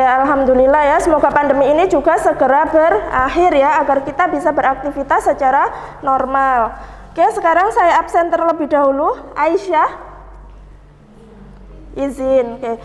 alhamdulillah ya. Semoga pandemi ini juga segera berakhir ya, agar kita bisa beraktivitas secara normal. Oke, sekarang saya absen terlebih dahulu. Aisyah, izin. Oke.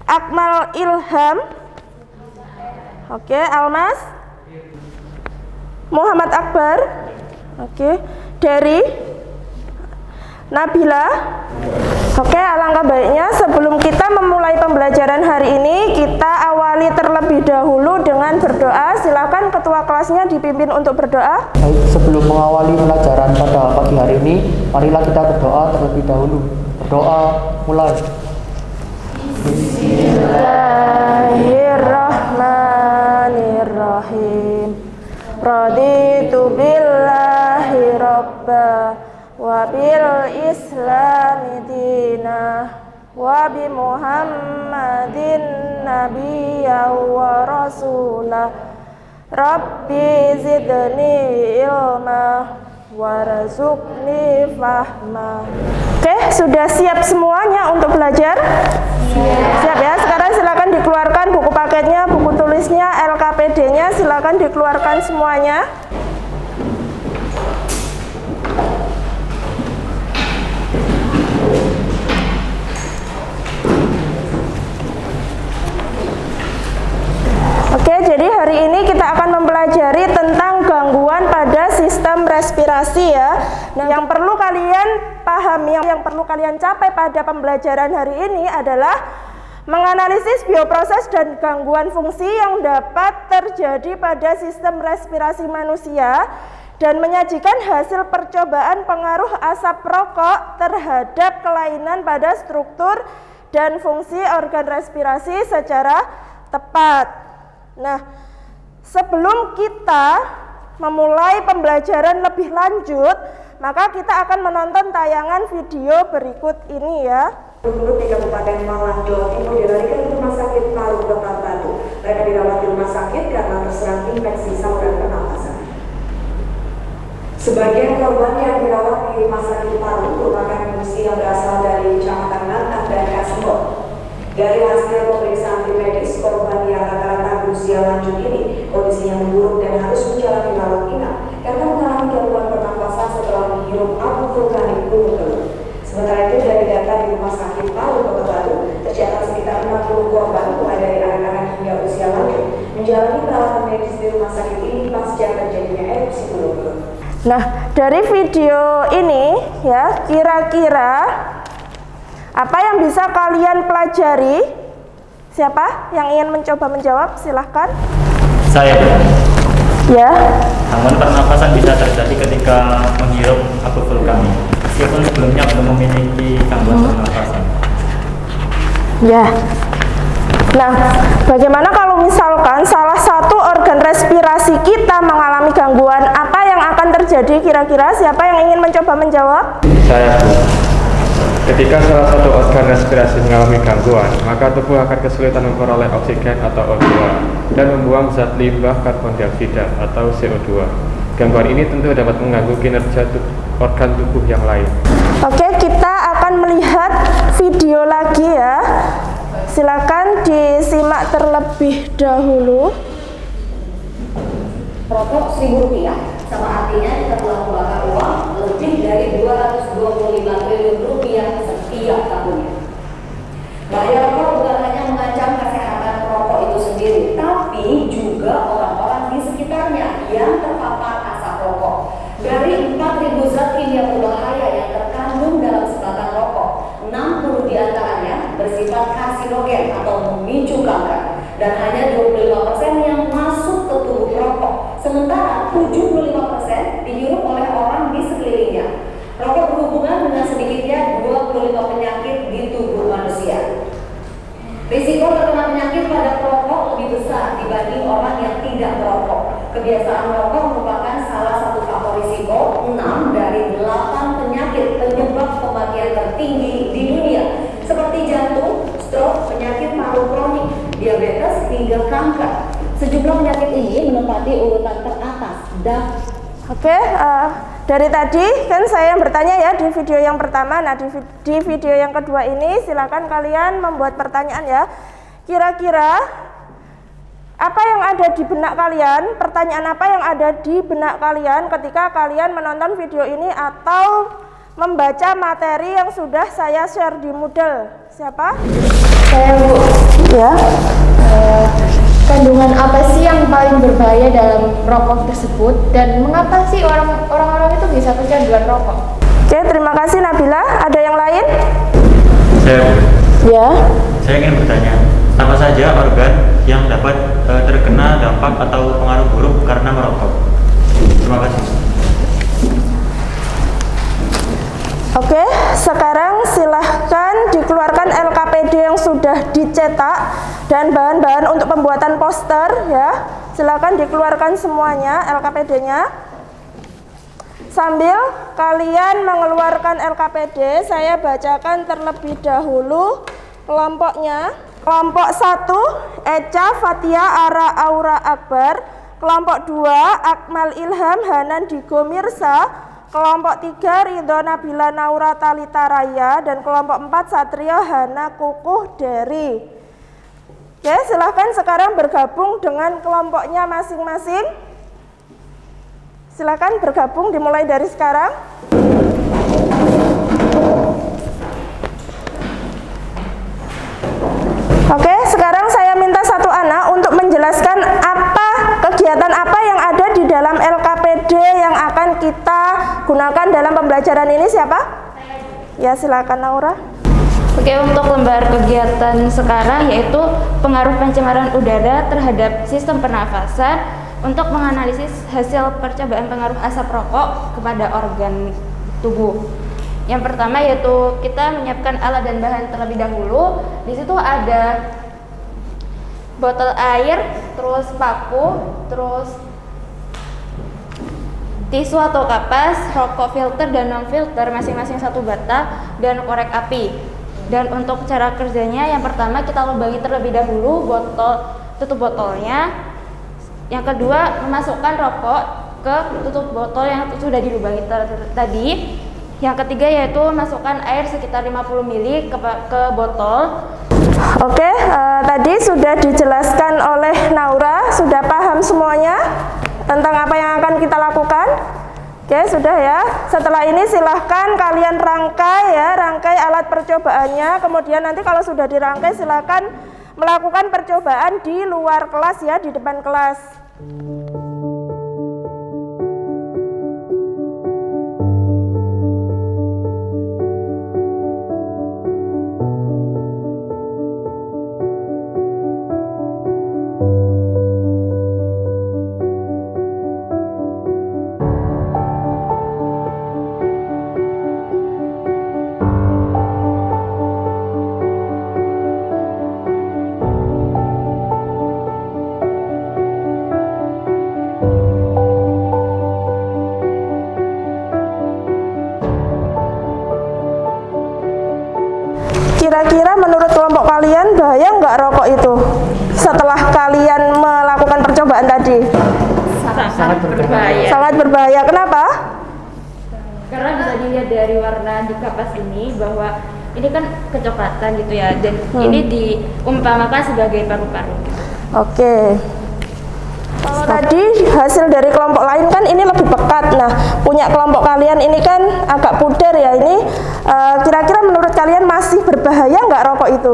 Akmal Ilham. Oke, Almas. Muhammad Akbar. Oke. Dari Nabila. Oke, alangkah baiknya sebelum kita memulai pembelajaran hari ini, kita awali terlebih dahulu dengan berdoa. Silakan ketua kelasnya dipimpin untuk berdoa. Baik, sebelum mengawali pelajaran pada pagi hari ini, marilah kita berdoa terlebih dahulu. Berdoa, mulai. Bismillahirrahmanirrahim. Raditu billahi rabba wa bil islami dina wa bi muhammadin nabiyya wa rasulah. Rabbi zidni ilma warzuqni fahma. Oke, sudah siap semuanya untuk belajar? Siap ya. Sekarang silakan dikeluarkan buku paketnya, buku tulisnya, LKPD-nya, silakan dikeluarkan semuanya. Oke, jadi hari ini kita akan mempelajari tentang gangguan pada sistem respirasi ya. Nah, yang perlu kalian pahami, yang perlu kalian capai pada pembelajaran hari ini adalah menganalisis bioproses dan gangguan fungsi yang dapat terjadi pada sistem respirasi manusia dan menyajikan hasil percobaan pengaruh asap rokok terhadap kelainan pada struktur dan fungsi organ respirasi secara tepat. Nah, sebelum kita memulai pembelajaran lebih lanjut, maka kita akan menonton tayangan video berikut ini ya. Gubernur di Kabupaten Malang, Jawa Timur dilarikan ke Rumah Sakit Paru Kota Batu. Mereka dirawat di rumah sakit karena terserang infeksi saluran pernapasan. Sebagian korban yang dirawat di Rumah Sakit Paru merupakan pengungsi yang berasal dari Kecamatan Nantang dan Kasembon. Dari hasil pemeriksaan tim medis, korban yang rata-rata berusia lanjut ini kondisinya memburuk dan harus menjalani rawat inap karena mengalami gangguan pernapasan setelah menghirup abu vulkanik Gunung Kelut. Sementara itu dari data di Rumah Sakit Paru Kota Batu, tercatat sekitar 60 korban mulai dari anak-anak hingga usia lanjut menjalani perawatan medis di rumah sakit ini pasca terjadinya erupsi Gunung Kelut. Nah, dari video ini ya, kira-kira apa yang bisa kalian pelajari? Siapa yang ingin mencoba menjawab? Silahkan. Saya. Ya. Gangguan pernapasan bisa terjadi ketika menghirup abu vulkanik, meskipun sebelumnya belum memiliki gangguan pernapasan. Ya. Nah, bagaimana kalau misalkan salah satu organ respirasi kita mengalami gangguan? Apa yang akan terjadi kira-kira? Siapa yang ingin mencoba menjawab? Saya, Bu. Ketika salah satu organ respirasi mengalami gangguan, maka tubuh akan kesulitan memperoleh oksigen atau O2 dan membuang zat limbah karbon dioksida atau CO2. Gangguan ini tentu dapat mengganggu kinerja organ tubuh yang lain. Oke, kita akan melihat video lagi ya. Silakan disimak terlebih dahulu. Rokok Rp1.000 sama artinya kita telah membakar uang lebih dari Rp225 triliun setiap tahunnya. Bahaya rokok bukan hanya mengancam kesehatan perokok itu sendiri, tapi juga orang-orang di sekitarnya yang terpapar asap rokok. Dari 4.000 zat kimia berbahaya yang terkandung dalam sebatang rokok, 60 diantaranya bersifat karsinogen atau memicu kanker, dan hanya 25% yang masuk ke tubuh perokok, sementara 75% dihirup oleh orang di sekelilingnya. Rokok berhubungan dengan sedikitnya 25 penyakit di tubuh manusia. Risiko terkena penyakit pada perokok lebih besar dibanding orang yang tidak merokok. Kebiasaan merokok merupakan salah satu faktor risiko 6 dari 8 penyakit penyebab kematian tertinggi di dunia, seperti jantung, stroke, penyakit paru kronik, diabetes, hingga kanker. Sejumlah penyakit ini menempati urutan teratas dan Oke, dari tadi kan saya yang bertanya ya di video yang pertama. Nah, di video yang kedua ini silakan kalian membuat pertanyaan ya. Kira-kira Apa yang ada di benak kalian? Pertanyaan apa yang ada di benak kalian ketika kalian menonton video ini atau membaca materi yang sudah saya share di Moodle? Siapa? Saya, Bu. Ya. Kandungan apa sih yang paling berbahaya dalam rokok tersebut dan mengapa sih orang-orang itu bisa kecanduan rokok? Oke, terima kasih Nabila. Ada yang lain? Saya Ya. ingin bertanya, apa saja organ yang dapat terkena dampak atau pengaruh buruk karena merokok? Terima kasih. Oke, sekarang silahkan dikeluarkan LKPD yang sudah dicetak dan bahan-bahan untuk pembuatan poster ya. Silahkan dikeluarkan semuanya LKPD-nya. Sambil kalian mengeluarkan LKPD, saya bacakan terlebih dahulu kelompoknya. Kelompok 1, Eca Fatia Ara Aura Akbar. Kelompok 2, Akmal Ilham Hanan Digo Mirsa. Kelompok 3, Ridho Nabila Naura Talita Raya. Dan kelompok 4, Satrio Hana Kukuh Deri. Oke, silahkan sekarang bergabung dengan kelompoknya masing-masing. Silakan bergabung dimulai dari sekarang. Oke, sekarang saya minta satu anak untuk menjelaskan kegiatan apa yang ada di dalam LKPD yang akan kita gunakan dalam pembelajaran ini. Siapa? Ya, silakan Naura. Oke, untuk lembar kegiatan sekarang yaitu pengaruh pencemaran udara terhadap sistem pernafasan untuk menganalisis hasil percobaan pengaruh asap rokok kepada organ tubuh. Yang pertama yaitu kita menyiapkan alat dan bahan terlebih dahulu. Di situ ada botol air, terus paku, terus tisu atau kapas, rokok filter dan non filter masing-masing satu batang, dan korek api. Dan untuk cara kerjanya, yang pertama kita lubangi terlebih dahulu tutup botolnya. Yang kedua, memasukkan rokok ke tutup botol yang sudah dilubangi tadi. Yang ketiga yaitu masukkan air sekitar 50 ml ke botol. Oke, tadi sudah dijelaskan oleh Naura. Sudah paham semuanya tentang apa yang akan kita lakukan? Oke, sudah ya. Setelah ini silahkan kalian rangkai alat percobaannya. Kemudian nanti kalau sudah dirangkai silahkan melakukan percobaan di luar kelas ya, di depan kelas. Kira-kira menurut kelompok kalian bahaya nggak rokok itu setelah kalian melakukan percobaan tadi? Sangat berbahaya. Sangat berbahaya. Kenapa? Karena bisa dilihat dari warna di kapas ini bahwa ini kan kecoklatan gitu ya, dan ini diumpamakan sebagai paru-paru. Oke. Kalau tadi hasil dari kelompok lain kan ini lebih pekat. Nah, punya kelompok kalian ini kan agak pudar ya. Ini kira-kira menurut kalian masih berbahaya nggak rokok itu?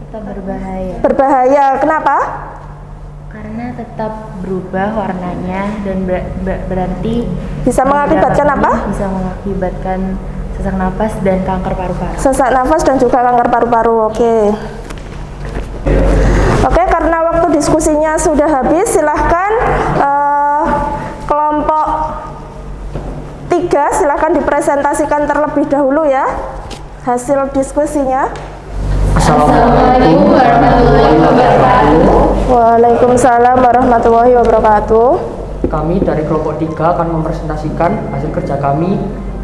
Tetap berbahaya. Berbahaya. Kenapa? Karena tetap berubah warnanya dan berarti Bisa mengakibatkan apa? Bisa mengakibatkan sesak napas dan kanker paru-paru. Sesak nafas dan juga kanker paru-paru. Oke, karena waktu diskusinya sudah habis, silahkan kelompok 3 silahkan dipresentasikan terlebih dahulu ya hasil diskusinya. Assalamualaikum warahmatullahi wabarakatuh. Waalaikumsalam warahmatullahi wabarakatuh. Kami dari kelompok 3 akan mempresentasikan hasil kerja kami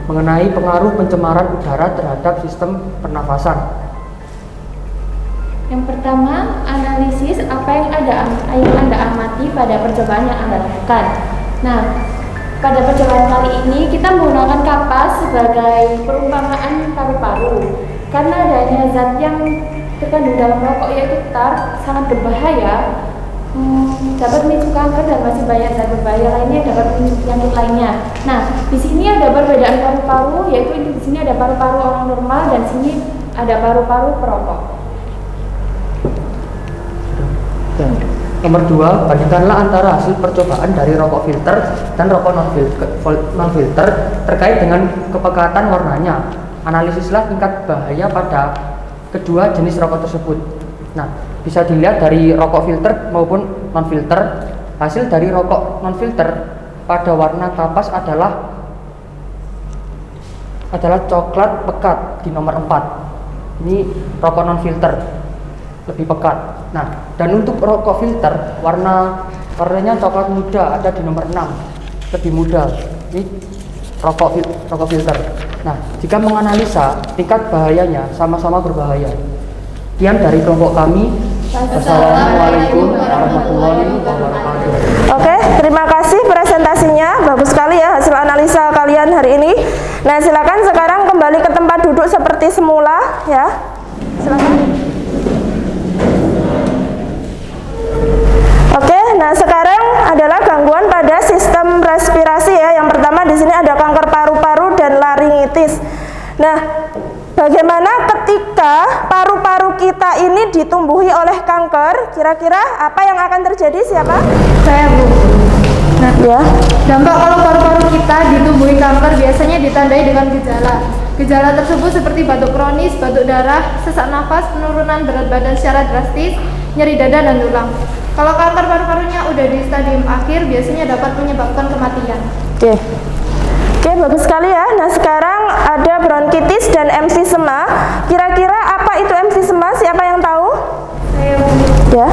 mengenai pengaruh pencemaran udara terhadap sistem pernafasan. Yang pertama, analisis apa yang Anda amati pada percobaan yang Anda lakukan. Nah, pada percobaan kali ini kita menggunakan kapas sebagai perumpamaan paru-paru. Karena adanya zat yang terkandung dalam rokok yaitu tar sangat berbahaya. dapat memicu kanker dan masih banyak zat berbahaya lainnya dapat memicu penyakit lainnya. Nah, di sini ada perbedaan paru-paru, yaitu di sini ada paru-paru orang normal dan sini ada paru-paru perokok. Nomor 2, bandingkanlah antara hasil percobaan dari rokok filter dan rokok non-filter terkait dengan kepekatan warnanya. Analisislah tingkat bahaya pada kedua jenis rokok tersebut. Nah, bisa dilihat dari rokok filter maupun non-filter. Hasil dari rokok non-filter pada warna kapas adalah coklat pekat di nomor 4. Ini rokok non-filter, lebih pekat. Nah, dan untuk rokok filter warnanya coklat muda ada di nomor 6, lebih muda. Ini rokok filter. Nah, jika menganalisa tingkat bahayanya sama-sama berbahaya. Sekian dari kelompok kami. Wassalamualaikum warahmatullahi wabarakatuh. Oke, terima kasih presentasinya. Bagus sekali ya hasil analisa kalian hari ini. Nah, silakan sekarang kembali ke tempat duduk seperti semula ya. Silakan. Oke, nah sekarang adalah gangguan pada sistem respirasi ya. Yang pertama di sini ada kanker paru-paru dan laringitis. Nah, bagaimana ketika paru-paru kita ini ditumbuhi oleh kanker? Kira-kira apa yang akan terjadi? Siapa? Saya, Bu. Nah, ya. Dampak kalau paru-paru kita ditumbuhi kanker biasanya ditandai dengan gejala. Gejala tersebut seperti batuk kronis, batuk darah, sesak nafas, penurunan berat badan secara drastis, nyeri dada dan tulang. Kalau kanker paru-parunya udah di stadium akhir, biasanya dapat menyebabkan kematian. Oke, bagus sekali ya. Nah, sekarang ada bronkitis dan emfisema. Kira-kira apa itu emfisema? Siapa yang tahu? Saya, Bu. Ya.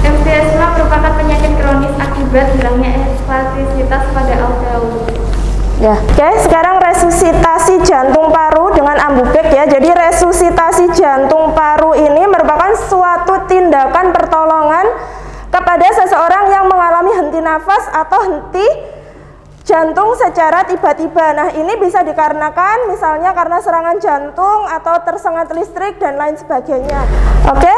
Emfisema merupakan penyakit kronis akibat hilangnya elastisitas pada alveolus. Ya. Oke, sekarang resusitasi jantung paru dengan ambubek ya. Jadi resusitasi jantung paru ini merupakan suatu tindakan pertolongan kepada seseorang yang mengalami henti nafas atau henti jantung secara tiba-tiba. Nah, ini bisa dikarenakan misalnya karena serangan jantung atau tersengat listrik dan lain sebagainya. Oke,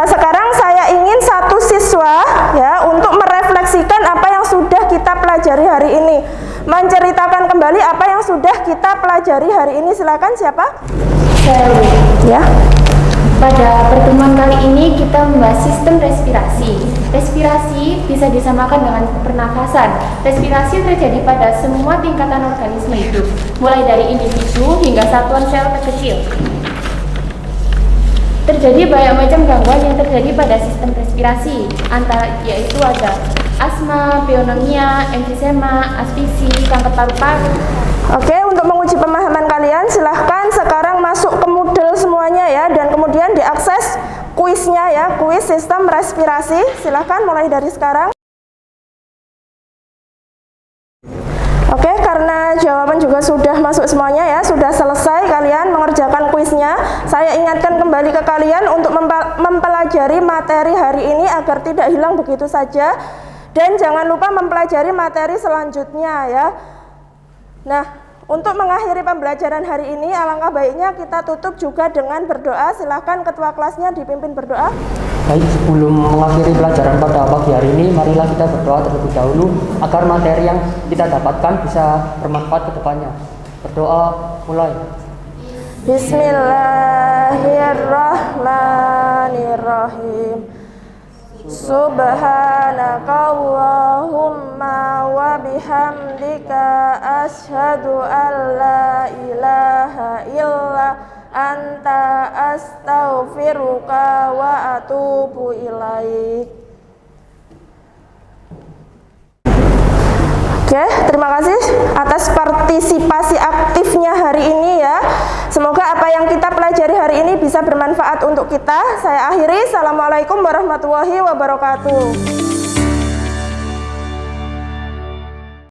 sekarang saya ingin satu siswa ya untuk merefleksikan apa yang sudah kita pelajari hari ini, menceritakan kembali apa yang sudah kita pelajari hari ini. Silakan, siapa? Saya. Ya. Pada pertemuan kali ini kita membahas sistem respirasi. Respirasi bisa disamakan dengan pernafasan. Respirasi terjadi pada semua tingkatan organisme hidup, mulai dari individu hingga satuan sel terkecil. Terjadi banyak macam gangguan yang terjadi pada sistem respirasi, yaitu ada asma, pneumonia, emfisema, asfiksi, kanker paru-paru. Oke, untuk menguji pemahaman kalian, silahkan sekarang masuk ke Moodle semuanya ya, dan kemudian diakses kuisnya ya, kuis sistem respirasi. Silahkan mulai dari sekarang. Oke, karena jawaban juga sudah masuk semuanya ya, sudah selesai kalian mengerjakan kuisnya. Saya ingatkan kembali ke kalian untuk mempelajari materi hari ini agar tidak hilang begitu saja. Dan jangan lupa mempelajari materi selanjutnya ya. Nah, untuk mengakhiri pembelajaran hari ini, alangkah baiknya kita tutup juga dengan berdoa. Silahkan ketua kelasnya dipimpin berdoa. Baik, sebelum mengakhiri pelajaran pada pagi hari ini, marilah kita berdoa terlebih dahulu agar materi yang kita dapatkan bisa bermanfaat ke depannya. Berdoa, mulai. Bismillahirrahmanirrahim. Subhanakallahumma wa bihamdika asyhadu an la ilaha illa anta astaghfiruka wa atubu ilaik. Oke, terima kasih atas partisipasi aktifnya hari ini ya. Semoga apa yang kita pelajari hari ini bisa bermanfaat untuk kita. Saya akhiri. Assalamualaikum warahmatullahi wabarakatuh.